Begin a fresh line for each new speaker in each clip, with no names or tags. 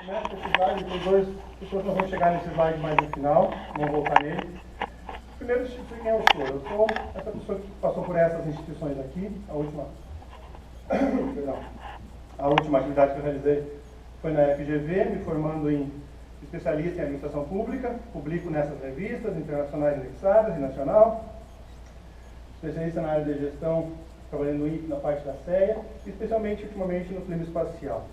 Nesse slide, tem duas pessoas que nós vamos chegar nesse slide mais no final, vamos voltar nele. Primeiro, quem é o senhor? Eu sou essa pessoa que passou por essas instituições aqui, a última atividade que eu realizei foi na FGV, me formando em especialista em administração pública, publico nessas revistas internacionais indexadas e nacional, especialista na área de gestão, trabalhando no INPE na parte da CEA, especialmente ultimamente no clima espacial.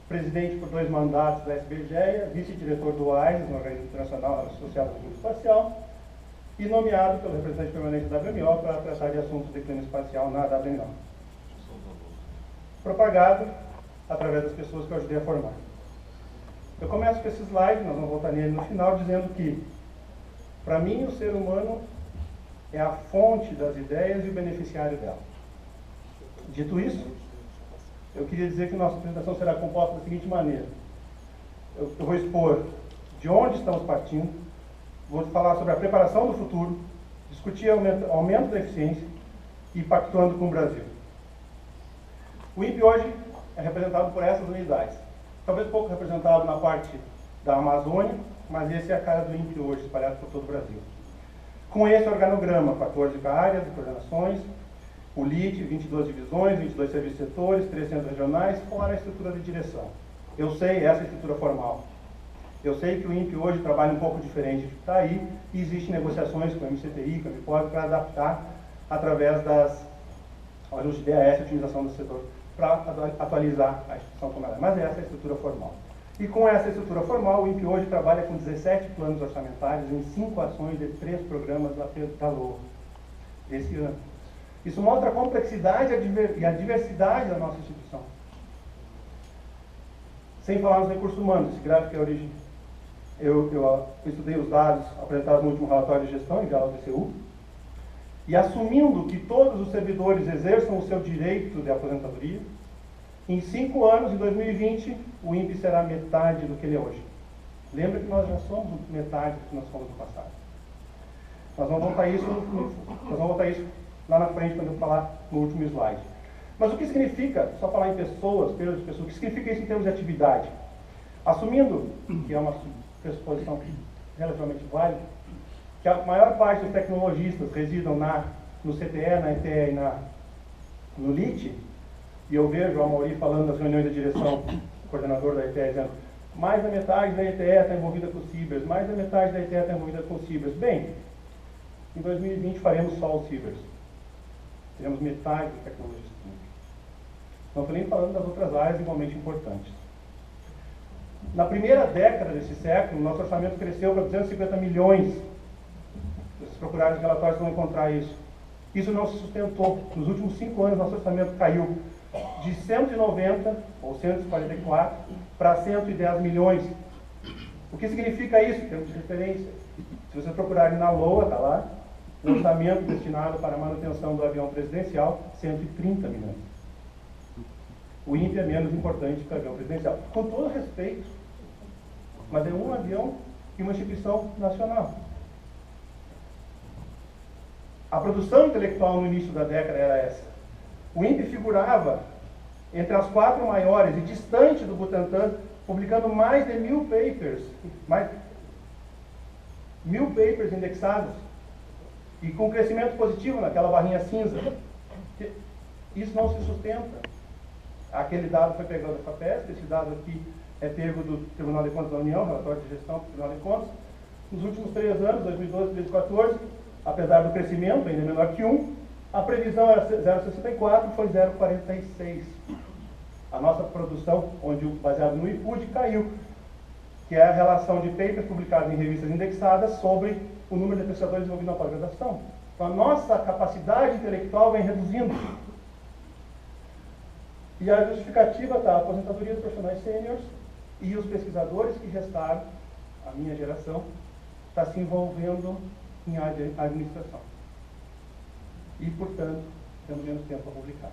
Presidente por 2 mandatos da SBGEA, vice-diretor do AISES, no Organismo Internacional Associado ao Clima Espacial, e nomeado pelo representante permanente da WMO para tratar de assuntos de clima espacial na WMO. Propagado através das pessoas que eu ajudei a formar. Eu começo com esse slide, nós vamos voltar nele no final, dizendo que, para mim, o ser humano é a fonte das ideias e o beneficiário dela. Dito isso, eu queria dizer que nossa apresentação será composta da seguinte maneira. Eu vou expor de onde estamos partindo, vou falar sobre a preparação do futuro, discutir aumento da eficiência e pactuando com o Brasil. O INPE hoje é representado por essas unidades. Talvez pouco representado na parte da Amazônia, mas esse é a cara do INPE hoje, espalhado por todo o Brasil. Com esse organograma, 14 áreas e coordenações, o LIT, 22 divisões, 22 serviços setores, 3 centros regionais, fora a estrutura de direção. Eu sei essa estrutura formal. Eu sei que o INPE hoje trabalha um pouco diferente do que está aí, e existem negociações com a MCTI, com a MIPOB, para adaptar através das ajustes de DAS, otimização do setor, para atualizar a instituição como ela é. Mas essa é a estrutura formal. E com essa estrutura formal, o INPE hoje trabalha com 17 planos orçamentários em 5 ações de 3 programas da LOA desse ano. Isso mostra a complexidade e a diversidade da nossa instituição. Sem falar nos recursos humanos, esse gráfico é origem. Eu estudei os dados apresentados no último relatório de gestão enviado ao TCU, e assumindo que todos os servidores exerçam o seu direito de aposentadoria, em 5 anos, em 2020, o INPE será metade do que ele é hoje. Lembra que nós já somos metade do que nós fomos no passado. Nós vamos voltar isso lá na frente, quando eu falar no último slide. Mas o que significa, só falar em pessoas, perda de pessoas, o que significa isso em termos de atividade? Assumindo, que é uma pressuposição relativamente válida, que a maior parte dos tecnologistas residam no CTE, na ETE e no LIT, e eu vejo o Amaury falando nas reuniões da direção, o coordenador da ETE, dizendo mais da metade da ETE está envolvida com cibers, mais da metade da ETE está envolvida com cibers. Bem, em 2020 faremos só os cibers. Teremos metade dos tecnologistas. Não estou nem falando das outras áreas igualmente importantes. Na primeira década desse século, nosso orçamento cresceu para 250 milhões. Se procurarem os relatórios, vão encontrar isso. Isso não se sustentou. Nos últimos 5 anos, nosso orçamento caiu de 190, ou 144, para 110 milhões. O que significa isso, em termos de referência? Se vocês procurarem na LOA, está lá, o orçamento destinado para a manutenção do avião presidencial, 130 milhões. O INPE é menos importante que o avião presidencial. Com todo respeito, mas é um avião e uma instituição nacional. A produção intelectual no início da década era essa. O INPE figurava entre as 4 maiores e distante do Butantan, publicando mais de 1000 papers, 1000 papers indexados, e com crescimento positivo naquela barrinha cinza. Isso não se sustenta. Aquele dado foi pegado da FAPESP, esse dado aqui é pego do Tribunal de Contas da União, relatório de gestão do Tribunal de Contas. Nos últimos 3 anos, 2012 e 2014, apesar do crescimento ainda menor que 1, a previsão era 0,64, foi 0,46. A nossa produção, baseado no IPUD, caiu, que é a relação de papers publicados em revistas indexadas sobre o número de pesquisadores envolvidos na pós-graduação. Então, a nossa capacidade intelectual vem reduzindo. E a justificativa está a aposentadoria dos profissionais sêniores e os pesquisadores que restaram, a minha geração, está se envolvendo em administração. E, portanto, temos menos tempo para publicar.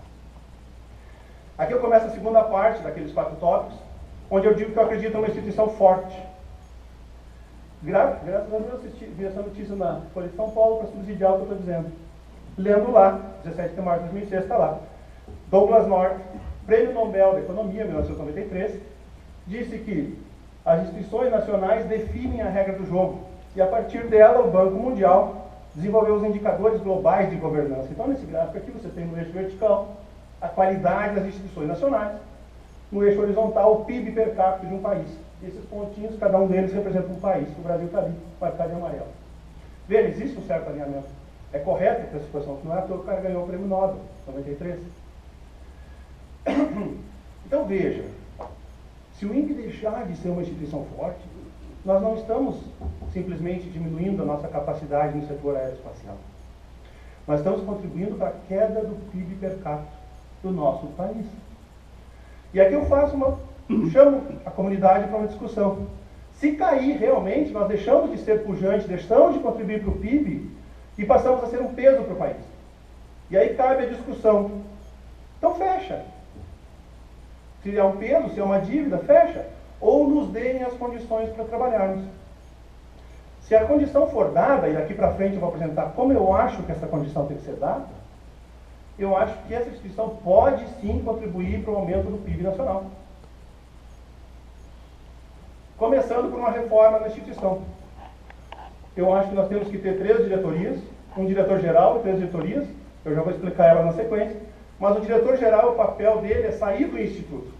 Aqui eu começo a segunda parte daqueles 4 tópicos, onde eu digo que eu acredito em uma instituição forte. Graças a Deus eu vi essa notícia na Folha de São Paulo para subsidiar o que eu estou dizendo. Lendo lá, 17 de março de 2006, está lá. Douglas North, Prêmio Nobel da Economia, 1993, disse que As instituições nacionais definem a regra do jogo e, a partir dela, o Banco Mundial desenvolveu os indicadores globais de governança. Então, nesse gráfico aqui, você tem no eixo vertical a qualidade das instituições nacionais, no eixo horizontal, o PIB per capita de um país. Esses pontinhos, cada um deles representa um país. O Brasil está ali, marcado em amarelo. Veja, existe um certo alinhamento. É correto essa situação, não é porque o cara ganhou o prêmio Nobel, 93. Então, veja, se o INPE deixar de ser uma instituição forte, nós não estamos simplesmente diminuindo a nossa capacidade no setor aeroespacial. Nós estamos contribuindo para a queda do PIB per capita do nosso país. E aqui eu chamo a comunidade para uma discussão. Se cair realmente, nós deixamos de ser pujantes, deixamos de contribuir para o PIB e passamos a ser um peso para o país. E aí cabe a discussão. Então fecha. Se é um peso, se é uma dívida, fecha. Ou nos deem as condições para trabalharmos. Se a condição for dada, e daqui para frente eu vou apresentar como eu acho que essa condição tem que ser dada, eu acho que essa instituição pode sim contribuir para o aumento do PIB nacional. Começando por uma reforma na instituição. Eu acho que nós temos que ter 3 diretorias, um diretor-geral e 3 diretorias, eu já vou explicar ela na sequência, mas o diretor-geral, o papel dele é sair do instituto.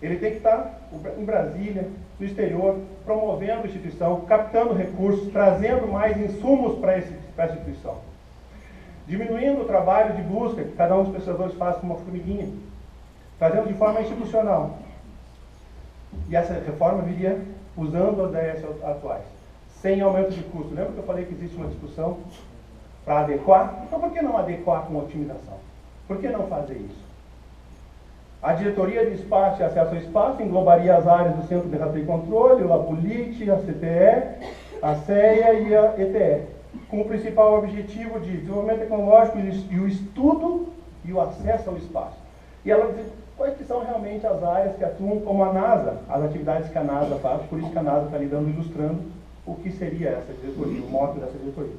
Ele tem que estar em Brasília, no exterior, promovendo a instituição, captando recursos, trazendo mais insumos para a instituição. Diminuindo o trabalho de busca que cada um dos pesquisadores faz com uma formiguinha, fazendo de forma institucional. E essa reforma viria usando as ideias atuais, sem aumento de custo. Lembra que eu falei que existe uma discussão para adequar? Então por que não adequar com otimização? Por que não fazer isso? A diretoria de espaço e acesso ao espaço englobaria as áreas do Centro de Rateio e Controle, o LAPULIT, a CTE, a CEA e a ETE, com o principal objetivo de desenvolvimento tecnológico e o estudo e o acesso ao espaço. E ela diz quais que são realmente as áreas que atuam como a NASA, as atividades que a NASA faz, por isso que a NASA está ali ilustrando o que seria essa diretoria, o modo dessa diretoria.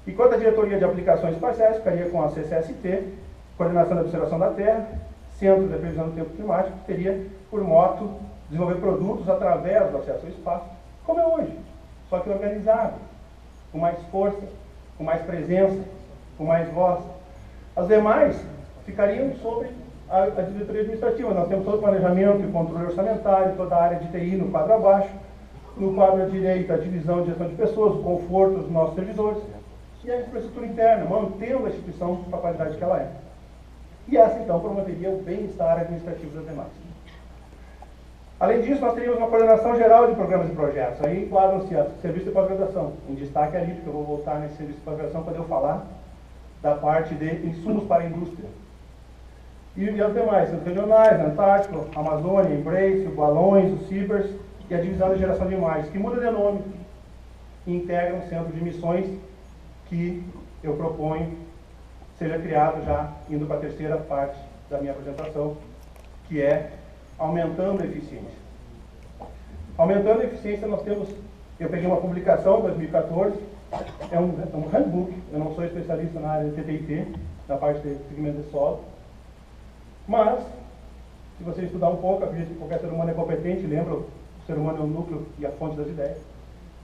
E quanto à diretoria de aplicações espaciais, ficaria com a CCST, Coordenação da Observação da Terra, Centro de Previsão do Tempo Climático, que teria por moto desenvolver produtos através do acesso ao espaço, como é hoje, só que organizado, com mais força, com mais presença, com mais voz. As demais ficariam sobre a diretoria administrativa. Nós temos todo o planejamento e controle orçamentário, toda a área de TI no quadro abaixo, no quadro à direita, a divisão de gestão de pessoas, o conforto dos nossos servidores, e a infraestrutura interna, mantendo a instituição para a qualidade que ela é. E essa, então, promoveria o bem-estar administrativo das demais. Além disso, nós teríamos uma coordenação geral de programas e projetos. Aí enquadram-se a serviço de pós-graduação. Em destaque ali, porque eu vou voltar nesse serviço de pós-graduação quando eu falar da parte de insumos para a indústria. E as demais, centros regionais, Antártico, Amazônia, Embrace, o Balões, o Cibers e a divisão de geração de imagens, que muda de nome e integra um centro de missões que eu proponho seja criado já indo para a terceira parte da minha apresentação, que é aumentando a eficiência. Aumentando a eficiência, nós temos, eu peguei uma publicação, 2014, é um handbook, eu não sou especialista na área de TTIT, na parte de segmento de solo, mas, se você estudar um pouco, acredito que qualquer ser humano é competente, lembra, o ser humano é o núcleo e a fonte das ideias.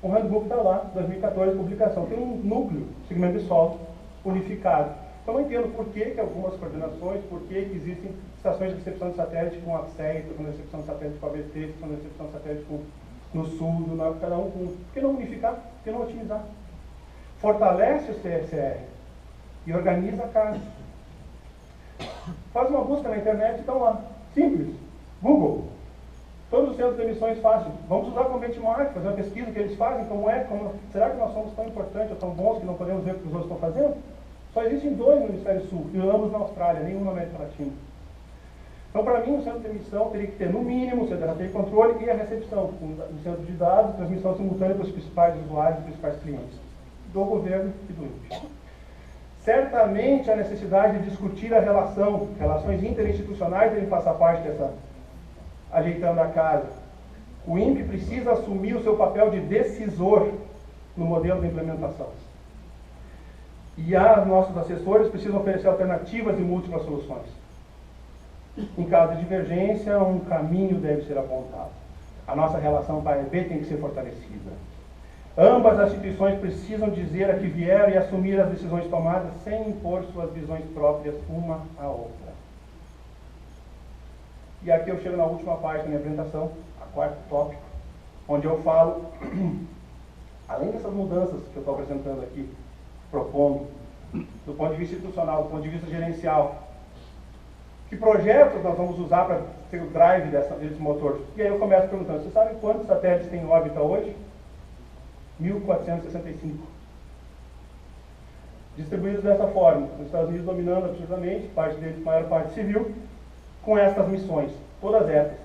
Um handbook está lá, 2014, publicação, tem um núcleo, segmento de solo, unificado. Então eu entendo por que algumas coordenações, por que existem estações de recepção de satélite com a CEA, estação de recepção de satélite com a ABT, estação de recepção de satélite no sul, no norte, cada um com... Por que não unificar? Por que não otimizar? Fortalece o CSR e organiza a casa. Faz uma busca na internet e estão lá. Simples. Google. Todos os centros de emissões fácil. Vamos usar como benchmark, fazer uma pesquisa que eles fazem, será que nós somos tão importantes ou tão bons que não podemos ver o que os outros estão fazendo? Só existem 2 no Hemisfério Sul, e ambos na Austrália, nenhum na América Latina. Então, para mim, o centro de emissão teria que ter, no mínimo, o centro de rateio e controle e a recepção, o centro de dados, transmissão simultânea para os principais usuários e principais clientes, do governo e do INPE. Certamente, a necessidade de discutir a relações interinstitucionais devem passar parte dessa ajeitando a casa. O INPE precisa assumir o seu papel de decisor no modelo de implementação. E nossos assessores precisam oferecer alternativas e múltiplas soluções. Em caso de divergência, um caminho deve ser apontado. A nossa relação com a AEB tem que ser fortalecida. Ambas as instituições precisam dizer a que vieram e assumir as decisões tomadas sem impor suas visões próprias uma à outra. E aqui eu chego na última parte da minha apresentação, a quarto tópico, onde eu falo, além dessas mudanças que eu estou apresentando aqui, propondo, do ponto de vista institucional, do ponto de vista gerencial, que projetos nós vamos usar para ter o drive desse motor? E aí eu começo perguntando, você sabe quantos satélites tem em órbita hoje? 1.465. Distribuídos dessa forma, os Estados Unidos dominando absolutamente, parte deles, maior parte civil, com estas missões, todas essas.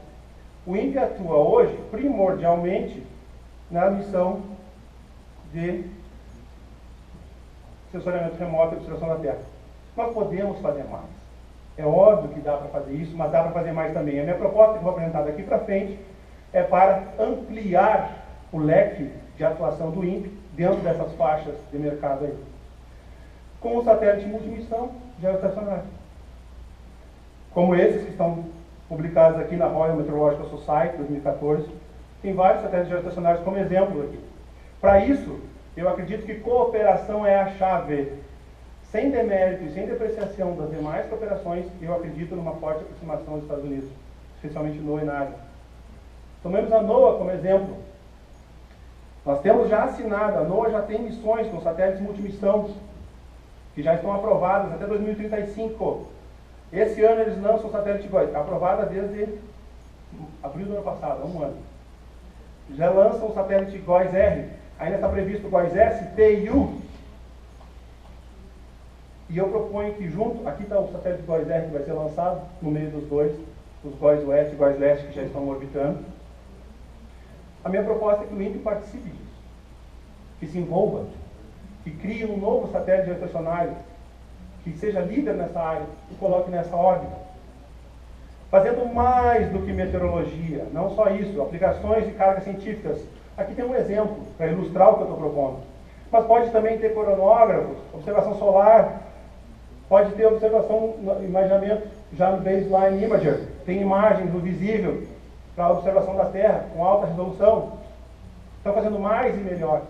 O INPE atua hoje, primordialmente, na missão de sensoriamento remoto e observação da Terra. Nós podemos fazer mais. É óbvio que dá para fazer isso, mas dá para fazer mais também. A minha proposta que eu vou apresentar daqui para frente é para ampliar o leque de atuação do INPE dentro dessas faixas de mercado aí. Com o satélite multimissão geoestacionário. Como esses que estão publicados aqui na Royal Meteorological Society, 2014, tem vários satélites geoestacionários como exemplo aqui. Para isso, eu acredito que cooperação é a chave. Sem demérito e sem depreciação das demais cooperações, eu acredito numa forte aproximação dos Estados Unidos, especialmente NOAA e NASA. Tomemos a NOAA como exemplo. Nós temos já assinado, a NOAA já tem missões com satélites multimissão, que já estão aprovadas até 2035. Esse ano eles lançam o satélite GOES, aprovada desde abril do ano passado, há um ano. Já lançam o satélite GOES-R, ainda está previsto o GOES-S, T e U. E eu proponho que junto, aqui está o satélite GOES-R que vai ser lançado, no meio dos dois, os GOES-Oeste e GOES-Leste que já estão orbitando. A minha proposta é que o INPE participe disso, que se envolva, que crie um novo satélite geoestacionário, que seja líder nessa área e coloque nessa órbita. Fazendo mais do que meteorologia, não só isso, aplicações de cargas científicas. Aqui tem um exemplo para ilustrar o que eu estou propondo. Mas pode também ter coronógrafos, observação solar, pode ter observação, imaginamento já no Baseline Imager, tem imagens do visível para a observação da Terra com alta resolução. Estão fazendo mais e melhor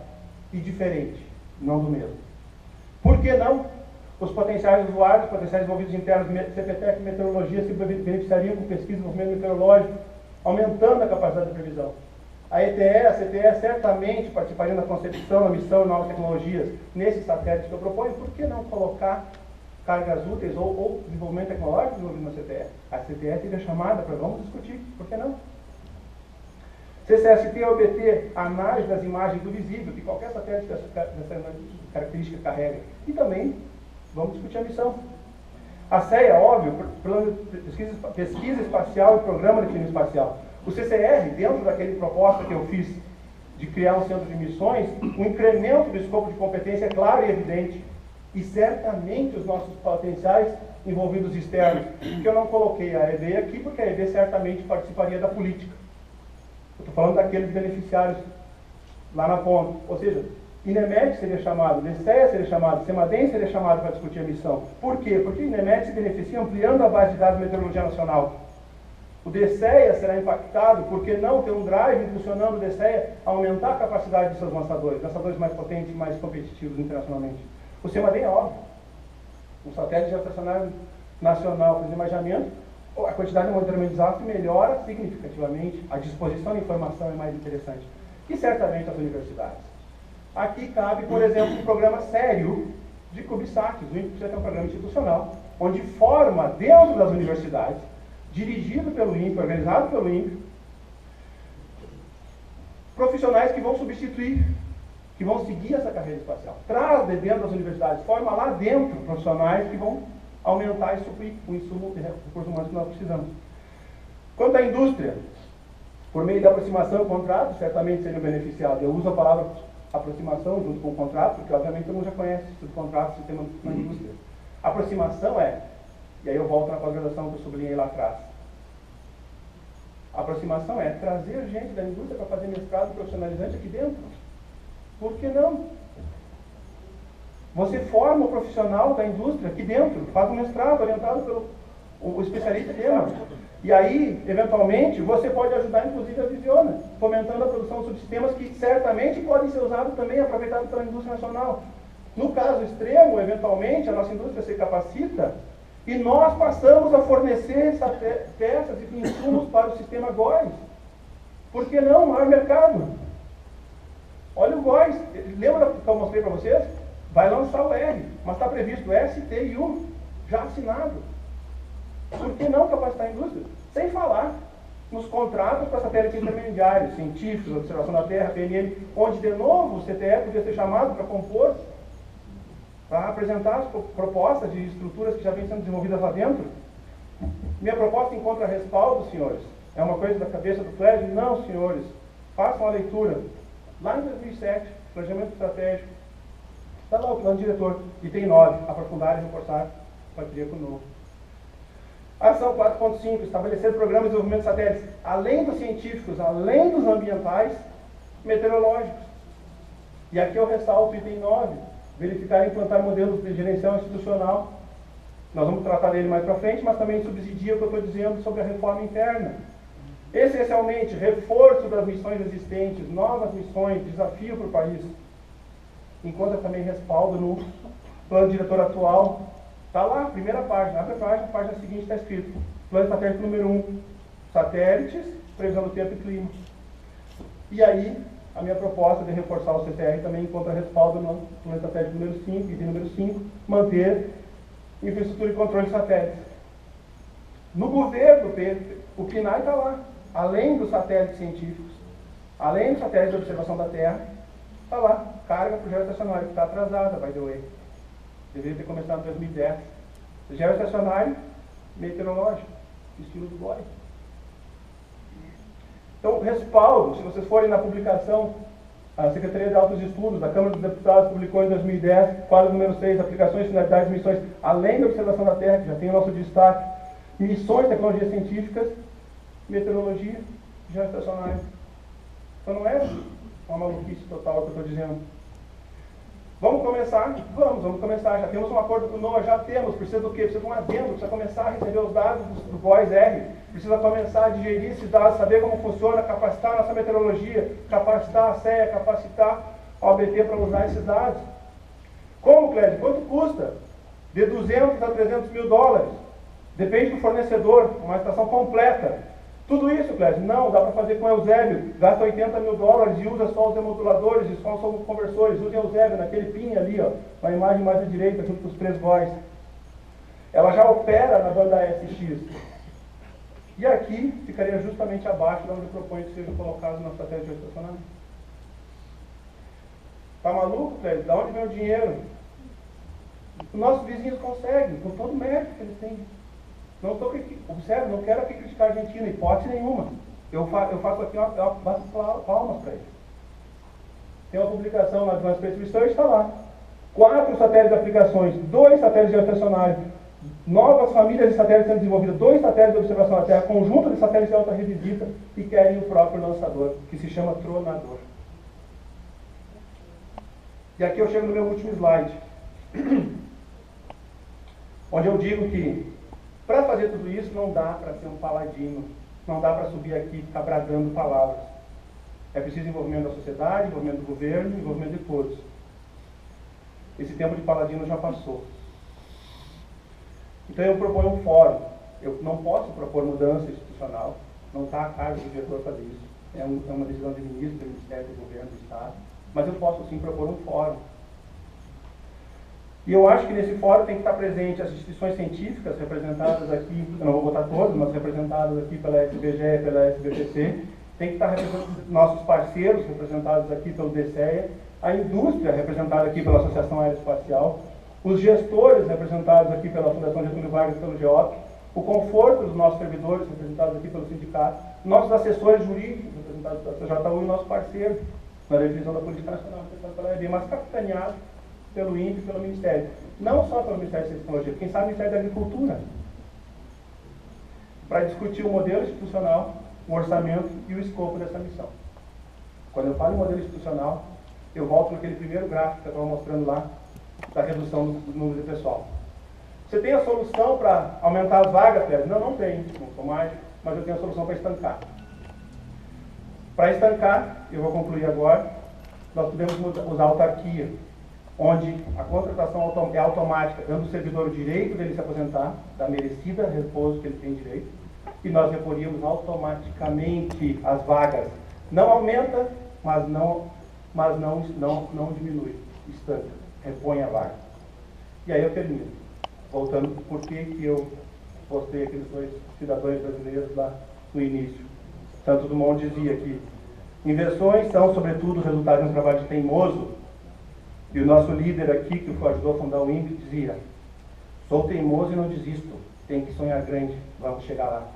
e diferente, não do mesmo. Por que não? Os potenciais usuários, os potenciais envolvidos internos, CPTEC e meteorologia se beneficiariam com pesquisa e desenvolvimento meteorológico, aumentando a capacidade de previsão. A ETE, a CTE certamente participariam da concepção, da missão de novas tecnologias nesses satélites que eu proponho. Por que não colocar cargas úteis ou desenvolvimento tecnológico desenvolvido na CTE? A CTE teria chamada para vamos discutir. Por que não? CCST e OBT, análise das imagens do visível, que qualquer satélite dessa característica carrega. E também vamos discutir a missão. A CEA, óbvio, plano de pesquisa espacial e programa de clima espacial. O CCR, dentro daquele proposta que eu fiz de criar um centro de missões, o incremento do escopo de competência é claro e evidente. E certamente os nossos potenciais envolvidos externos, que eu não coloquei a EB aqui, porque a EB certamente participaria da política. Eu estou falando daqueles beneficiários lá na ponta. Ou seja, INEMET seria chamado, DCEA seria chamado, CEMADEM seria chamado para discutir a missão. Por quê? Porque o INEMET se beneficia ampliando a base de dados de meteorologia nacional. O DCEA será impactado, porque não ter um drive impulsionando o DCEA a aumentar a capacidade de seus lançadores mais potentes e mais competitivos internacionalmente. O CEMADEM é óbvio. Um satélite geoestacionário nacional para imaginamento, a quantidade de monitoramento de desastre melhora significativamente, a disposição de informação é mais interessante. E certamente as universidades. Aqui cabe, por exemplo, um programa sério de CubeSats. O INPE precisa ter um programa institucional, onde forma dentro das universidades, dirigido pelo INPE, organizado pelo INPE, profissionais que vão substituir, que vão seguir essa carreira espacial. Traz de dentro das universidades, forma lá dentro profissionais que vão aumentar e suprir o insumo de recursos humanos que nós precisamos. Quanto à indústria, por meio da aproximação e contrato, certamente seriam beneficiados. Eu uso a palavra aproximação junto com o contrato, porque obviamente todo mundo já conhece o contrato, o sistema na indústria. Aproximação é, e aí eu volto na pós-graduação que eu sublinhei lá atrás. A aproximação é trazer gente da indústria para fazer mestrado profissionalizante aqui dentro. Por que não? Você forma o profissional da indústria aqui dentro, faz um mestrado orientado pelo especialista dele. E aí, eventualmente, você pode ajudar, inclusive, a Visiona, fomentando a produção de subsistemas que certamente podem ser usados também, aproveitados pela indústria nacional. No caso extremo, eventualmente, a nossa indústria se capacita e nós passamos a fornecer peças e insumos para o sistema GOES. Por que não? Maior mercado. Olha o GOES. Lembra que eu mostrei para vocês? Vai lançar o R, mas está previsto S, T e U, já assinado. Por que não capacitar a indústria? Sem falar nos contratos para satélites intermediários, científicos, observação da Terra, PNM, onde de novo o CTE podia ser chamado para compor, para apresentar as propostas de estruturas que já vêm sendo desenvolvidas lá dentro. Minha proposta encontra respaldo, senhores. É uma coisa da cabeça do Clédio? Não, senhores. Façam a leitura. Lá em 2007, planejamento estratégico, está lá o plano diretor, item 9, aprofundar e reforçar o patríaco novo. Ação 4.5, estabelecer programas de desenvolvimento de satélites, além dos científicos, além dos ambientais, meteorológicos. E aqui eu ressalto o item 9, verificar e implantar modelos de gerenciação institucional. Nós vamos tratar dele mais para frente, mas também subsidia o que eu estou dizendo sobre a reforma interna. Essencialmente, reforço das missões existentes, novas missões, desafio para o país. Encontra também respaldo no plano diretor atual. Está lá, primeira página, abre a página seguinte está escrito, plano estratégico número 1, satélites, previsão do tempo e clima. E aí, a minha proposta de reforçar o CTR também encontra respaldo no plano estratégico número 5, item número 5, manter infraestrutura e controle de satélites. No governo, o PNAE está lá, além dos satélites científicos, além dos satélites de observação da Terra, está lá, carga para o geoestacionário, que está atrasada, by the way. Deveria ter começado em 2010. Geoestacionário, meteorológico, estilo do GOES. Então, respaldo, se vocês forem na publicação, a Secretaria de Altos Estudos, da Câmara dos Deputados, publicou em 2010, quadro número 6, aplicações, finalidades e missões, além da observação da Terra, que já tem o nosso destaque, missões, tecnologias científicas, meteorologia, geoestacionário. Então, não é uma maluquice total que eu estou dizendo. Vamos começar? Vamos começar. Já temos um acordo com o NOAA, já temos. Precisa do quê? Precisa de um adendo, precisa começar a receber os dados do GOES-R, precisa começar a digerir esses dados, saber como funciona, capacitar a nossa meteorologia, capacitar a CEA, capacitar a OBT para usar esses dados. Como, Clédio? Quanto custa? De 200 a 300 mil dólares. Depende do fornecedor, uma estação completa. Tudo isso, Clédio? Não, dá para fazer com o Eusébio. Gasta 80 mil dólares e usa só os demoduladores e só os conversores. Use o Eusébio naquele pin ali, ó, na imagem mais à direita, junto com os 3 GOES. Ela já opera na banda SX. E aqui ficaria justamente abaixo de onde eu proponho que seja colocado na estratégia de estacionamento. Tá maluco, Clédio? Da onde vem o dinheiro? Os nossos vizinhos conseguem, com todo o mérito que eles têm. Não estou observe, não quero aqui criticar a Argentina, hipótese nenhuma. Eu faço aqui uma bato palmas para eles. Tem uma publicação na Advanced Space Research, está lá. 4 satélites de aplicações, 2 satélites geoestacionários, novas famílias de satélites sendo desenvolvidas, 2 satélites de observação da Terra, conjunto de satélites de alta revisita e querem o próprio lançador, que se chama Tronador. E aqui eu chego no meu último slide, onde eu digo que para fazer tudo isso, não dá para ser um paladino, não dá para subir aqui e ficar bradando palavras. É preciso envolvimento da sociedade, envolvimento do governo, envolvimento de todos. Esse tempo de paladino já passou. Então eu proponho um fórum. Eu não posso propor mudança institucional, não está a cargo do diretor fazer isso. É uma decisão de ministro, do Ministério, do Governo, do Estado. Mas eu posso sim propor um fórum. E eu acho que nesse fórum tem que estar presente as instituições científicas representadas aqui, eu não vou botar todas, mas representadas aqui pela SBGE, pela SBPC, tem que estar nossos parceiros representados aqui pelo DCEA, a indústria representada aqui pela Associação Aeroespacial, os gestores representados aqui pela Fundação Getúlio Vargas e pelo GEOP, o conforto dos nossos servidores representados aqui pelo sindicato, nossos assessores jurídicos representados pela CJU e o nosso parceiro na definição da política nacional representado pela EB, mas capitaneado pelo INPE e pelo Ministério. Não só pelo Ministério de Ciência e Tecnologia, quem sabe o Ministério da Agricultura. Para discutir o modelo institucional, o orçamento e o escopo dessa missão. Quando eu falo em modelo institucional, eu volto naquele primeiro gráfico que eu estava mostrando lá, da redução do número de pessoal. Você tem a solução para aumentar as vagas, Pedro? Não, não tem. Não sou mágico. mas eu tenho a solução para estancar. Para estancar, eu vou concluir agora, nós podemos usar a autarquia, onde a contratação é automática, dando ao servidor o direito dele se aposentar, da merecida repouso que ele tem direito, e nós reporíamos automaticamente as vagas. Não aumenta, mas não diminui, estanca, repõe a vaga. E aí eu termino, voltando por que eu postei aqueles 2 cidadãos brasileiros lá no início. Santos Dumont dizia que invenções são, sobretudo, resultado de um trabalho teimoso. E o nosso líder aqui, que ajudou a fundar o INPE, dizia: sou teimoso e não desisto, tem que sonhar grande, vamos chegar lá.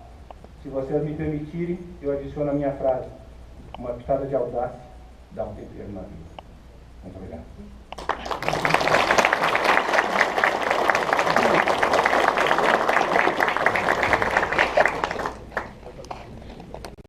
Se vocês me permitirem, eu adiciono a minha frase: uma pitada de audácia dá um tempero na vida. Muito obrigado.